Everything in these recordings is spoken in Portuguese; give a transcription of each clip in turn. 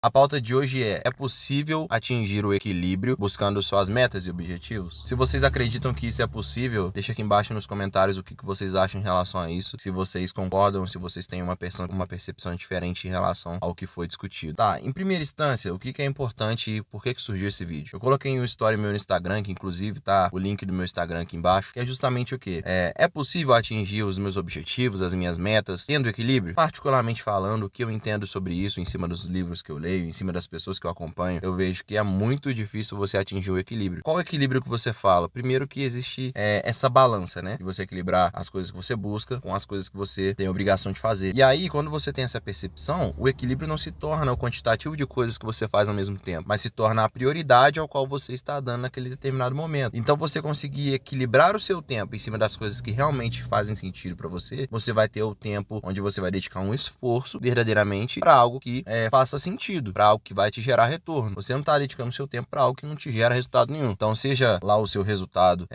A pauta de hoje é possível atingir o equilíbrio buscando suas metas e objetivos? Se vocês acreditam que isso é possível, deixa aqui embaixo nos comentários o que vocês acham em relação a isso. Se vocês concordam, se vocês têm uma percepção diferente em relação ao que foi discutido. Tá, em primeira instância, o que é importante e por que surgiu esse vídeo? Eu coloquei um story meu no Instagram, que inclusive tá o link do meu Instagram aqui embaixo, que é justamente o que? É possível atingir os meus objetivos, as minhas metas, tendo equilíbrio? Particularmente falando, o que eu entendo sobre isso em cima dos livros que eu leio, em cima das pessoas que eu acompanho, eu vejo que é muito difícil você atingir o equilíbrio. Qual equilíbrio que você fala? Primeiro que existe essa balança, né? De você equilibrar as coisas que você busca com as coisas que você tem a obrigação de fazer. E aí, quando você tem essa percepção, o equilíbrio não se torna o quantitativo de coisas que você faz ao mesmo tempo, mas se torna a prioridade ao qual você está dando naquele determinado momento. Então, você conseguir equilibrar o seu tempo em cima das coisas que realmente fazem sentido para você, você vai ter o tempo onde você vai dedicar um esforço verdadeiramente para algo que faça sentido, para algo que vai te gerar retorno. Você não está dedicando seu tempo para algo que não te gera resultado nenhum. Então, seja lá o seu resultado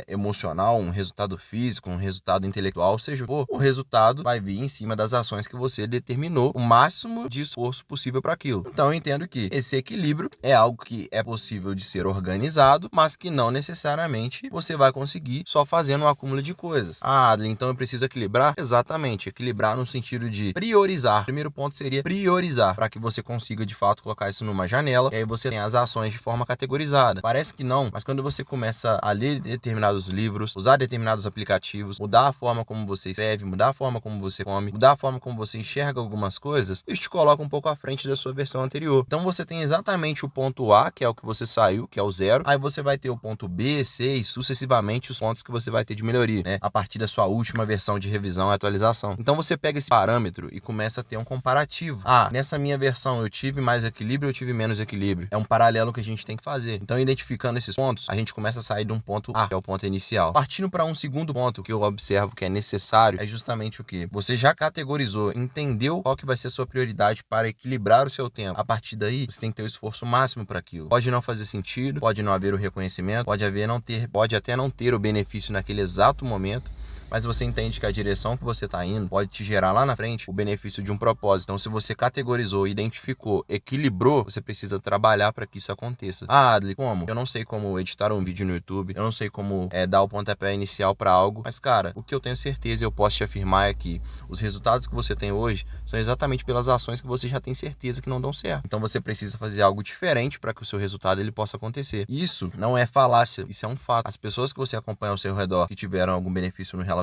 emocional, um resultado físico, um resultado intelectual, seja o resultado vai vir em cima das ações que você determinou o máximo de esforço possível para aquilo. Então, eu entendo que esse equilíbrio é algo que é possível de ser organizado, mas que não necessariamente você vai conseguir só fazendo um acúmulo de coisas. Ah, Adler, então eu preciso equilibrar? Exatamente, equilibrar no sentido de priorizar. O primeiro ponto seria priorizar, para que você consiga de fato colocar isso numa janela, e aí você tem as ações de forma categorizada. Parece que não, mas quando você começa a ler determinados livros, usar determinados aplicativos, mudar a forma como você escreve, mudar a forma como você come, mudar a forma como você enxerga algumas coisas, isso te coloca um pouco à frente da sua versão anterior. Então você tem exatamente o ponto A, que é o que você saiu, que é o zero, aí você vai ter o ponto B, C e sucessivamente os pontos que você vai ter de melhoria, né? A partir da sua última versão de revisão e atualização. Então você pega esse parâmetro e começa a ter um comparativo. Ah, nessa minha versão eu tive mais equilíbrio, eu tive menos equilíbrio. É um paralelo que a gente tem que fazer. Então, identificando esses pontos, a gente começa a sair de um ponto A, que é o ponto inicial. Partindo para um segundo ponto que eu observo que é necessário, é justamente o que? Você já categorizou, entendeu qual que vai ser a sua prioridade para equilibrar o seu tempo. A partir daí, você tem que ter o esforço máximo para aquilo. Pode não fazer sentido, pode não haver o reconhecimento, pode até não ter o benefício naquele exato momento, mas você entende que a direção que você está indo pode te gerar lá na frente o benefício de um propósito. Então, se você categorizou, identificou, equilibrou, você precisa trabalhar para que isso aconteça. Ah, Adler, como? Eu não sei como editar um vídeo no YouTube, eu não sei como dar o pontapé inicial para algo, mas, cara, o que eu tenho certeza e eu posso te afirmar é que os resultados que você tem hoje são exatamente pelas ações que você já tem certeza que não dão certo. Então, você precisa fazer algo diferente para que o seu resultado ele possa acontecer. E isso não é falácia, isso é um fato. As pessoas que você acompanha ao seu redor que tiveram algum benefício no relacionamento,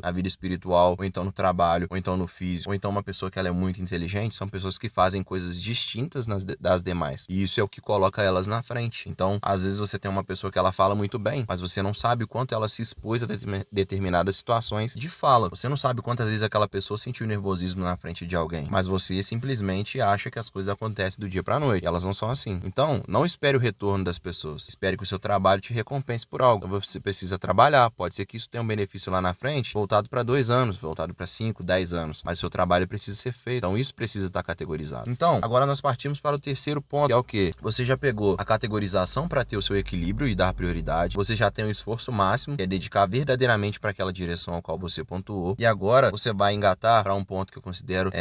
na vida espiritual, ou então no trabalho, ou então no físico, ou então uma pessoa que ela é muito inteligente, são pessoas que fazem coisas distintas das demais. E isso é o que coloca elas na frente. Então, às vezes você tem uma pessoa que ela fala muito bem, mas você não sabe o quanto ela se expôs a determinadas situações de fala. Você não sabe quantas vezes aquela pessoa sentiu nervosismo na frente de alguém, mas você simplesmente acha que as coisas acontecem do dia pra noite. E elas não são assim. Então, não espere o retorno das pessoas. Espere que o seu trabalho te recompense por algo. Então, você precisa trabalhar. Pode ser que isso tenha um benefício lá na frente, voltado para 2 anos, voltado para 5, 10 anos, mas o seu trabalho precisa ser feito, então isso precisa estar categorizado. Então, agora nós partimos para o terceiro ponto, que é o que? Você já pegou a categorização para ter o seu equilíbrio e dar prioridade, você já tem um esforço máximo, que é dedicar verdadeiramente para aquela direção ao qual você pontuou, e agora você vai engatar para um ponto que eu considero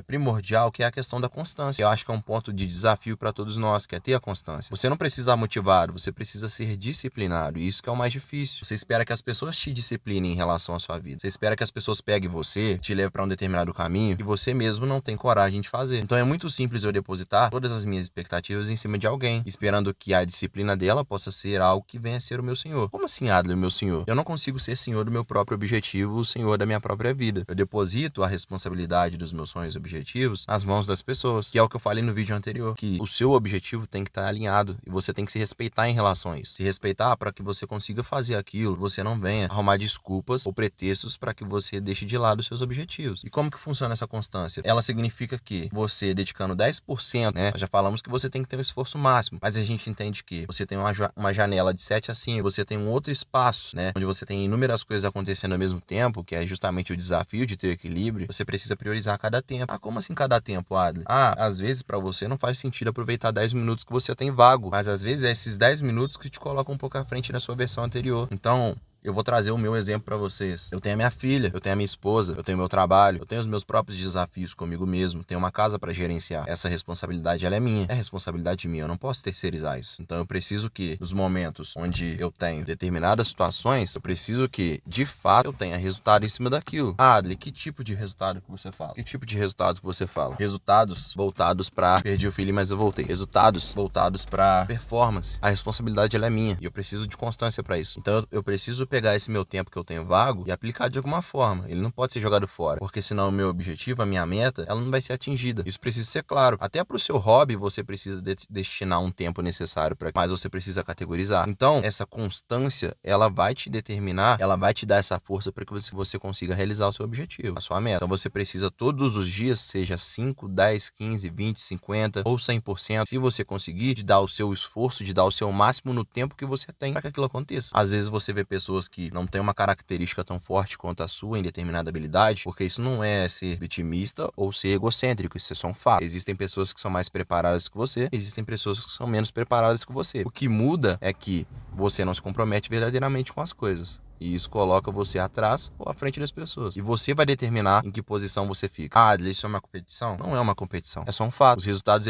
primordial, que é a questão da constância. Eu acho que é um ponto de desafio para todos nós, que é ter a constância. Você não precisa estar motivado, você precisa ser disciplinado, e isso que é o mais difícil. Você espera que as pessoas te disciplinem em relação à sua vida. Você espera que as pessoas peguem você, te levem para um determinado caminho que você mesmo não tem coragem de fazer. Então é muito simples eu depositar todas as minhas expectativas em cima de alguém, esperando que a disciplina dela possa ser algo que venha a ser o meu senhor. Como assim, Adler, meu senhor? Eu não consigo ser senhor do meu próprio objetivo, o senhor da minha própria vida. Eu deposito a responsabilidade dos meus sonhos e objetivos nas mãos das pessoas, que é o que eu falei no vídeo anterior, que o seu objetivo tem que estar alinhado e você tem que se respeitar em relação a isso. Se respeitar para que você consiga fazer aquilo, você não venha arrumar desculpas ou pretextos para que você deixe de lado os seus objetivos. E como que funciona essa constância? Ela significa que você dedicando 10%, né? Nós já falamos que você tem que ter um esforço máximo, mas a gente entende que você tem uma janela de 7 a 5, você tem um outro espaço, né? Onde você tem inúmeras coisas acontecendo ao mesmo tempo, que é justamente o desafio de ter equilíbrio. Você precisa priorizar cada tempo. Ah, como assim cada tempo, Adler? Ah, às vezes para você não faz sentido aproveitar 10 minutos que você tem vago, mas às vezes é esses 10 minutos que te colocam um pouco à frente da sua versão anterior. Então, eu vou trazer o meu exemplo pra vocês. Eu tenho a minha filha, eu tenho a minha esposa, eu tenho o meu trabalho, eu tenho os meus próprios desafios comigo mesmo, tenho uma casa pra gerenciar. Essa responsabilidade, ela é minha. É responsabilidade minha, eu não posso terceirizar isso. Então eu preciso que, nos momentos onde eu tenho determinadas situações, eu preciso que, de fato, eu tenha resultado em cima daquilo. Ah, Adley, que tipo de resultado que você fala? Que tipo de resultado que você fala? Resultados voltados pra... Perdi o feeling, mas eu voltei. Resultados voltados pra performance. A responsabilidade, ela é minha. E eu preciso de constância pra isso. Então eu preciso pegar esse meu tempo que eu tenho vago e aplicar de alguma forma. Ele não pode ser jogado fora. Porque senão o meu objetivo, a minha meta, ela não vai ser atingida. Isso precisa ser claro. Até pro seu hobby, você precisa destinar um tempo necessário para, mas você precisa categorizar. Então, essa constância, ela vai te determinar, ela vai te dar essa força para que você consiga realizar o seu objetivo, a sua meta. Então, você precisa todos os dias, seja 5, 10, 15, 20, 50 ou 100%, se você conseguir, de dar o seu esforço, de dar o seu máximo no tempo que você tem para que aquilo aconteça. Às vezes você vê pessoas que não têm uma característica tão forte quanto a sua em determinada habilidade, porque isso não é ser vitimista ou ser egocêntrico, isso é só um fato. Existem pessoas que são mais preparadas que você, existem pessoas que são menos preparadas que você. O que muda é que você não se compromete verdadeiramente com as coisas. E isso coloca você atrás ou à frente das pessoas. E você vai determinar em que posição você fica. Ah, isso é uma competição? Não é uma competição. É só um fato. Os resultados,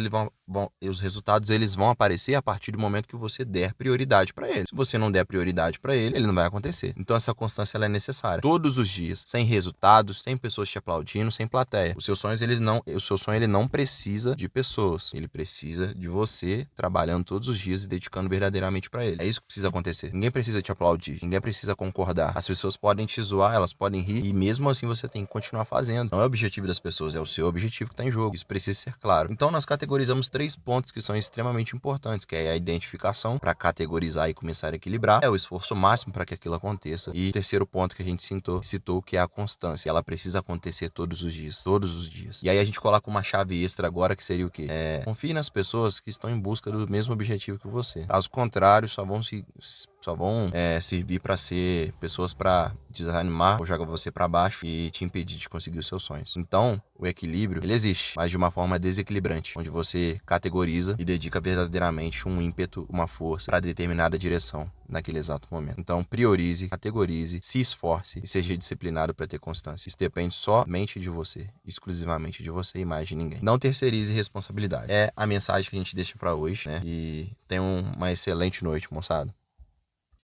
eles vão aparecer a partir do momento que você der prioridade para ele. Se você não der prioridade para ele, ele não vai acontecer. Então essa constância, ela é necessária. Todos os dias, sem resultados, sem pessoas te aplaudindo, sem plateia. O seu sonho, ele não precisa de pessoas. Ele precisa de você trabalhando todos os dias e dedicando verdadeiramente para ele. É isso que precisa acontecer. Ninguém precisa te aplaudir, ninguém precisa concordar. As pessoas podem te zoar, elas podem rir, e mesmo assim você tem que continuar fazendo. Não é o objetivo das pessoas, é o seu objetivo que está em jogo. Isso precisa ser claro. Então nós categorizamos 3 pontos que são extremamente importantes, que é a identificação, para categorizar e começar a equilibrar, é o esforço máximo para que aquilo aconteça, e o terceiro ponto que a gente citou, que é a constância. Ela precisa acontecer todos os dias. Todos os dias. E aí a gente coloca uma chave extra agora, que seria o quê? Confie nas pessoas que estão em busca do mesmo objetivo que você. Caso contrário, só vão servir para ser pessoas para desanimar ou jogar você para baixo e te impedir de conseguir os seus sonhos. Então, o equilíbrio, ele existe, mas de uma forma desequilibrante, onde você categoriza e dedica verdadeiramente um ímpeto, uma força para determinada direção naquele exato momento. Então, priorize, categorize, se esforce e seja disciplinado para ter constância. Isso depende somente de você, exclusivamente de você e mais de ninguém. Não terceirize responsabilidade. É a mensagem que a gente deixa para hoje, né? E tenha uma excelente noite, moçada.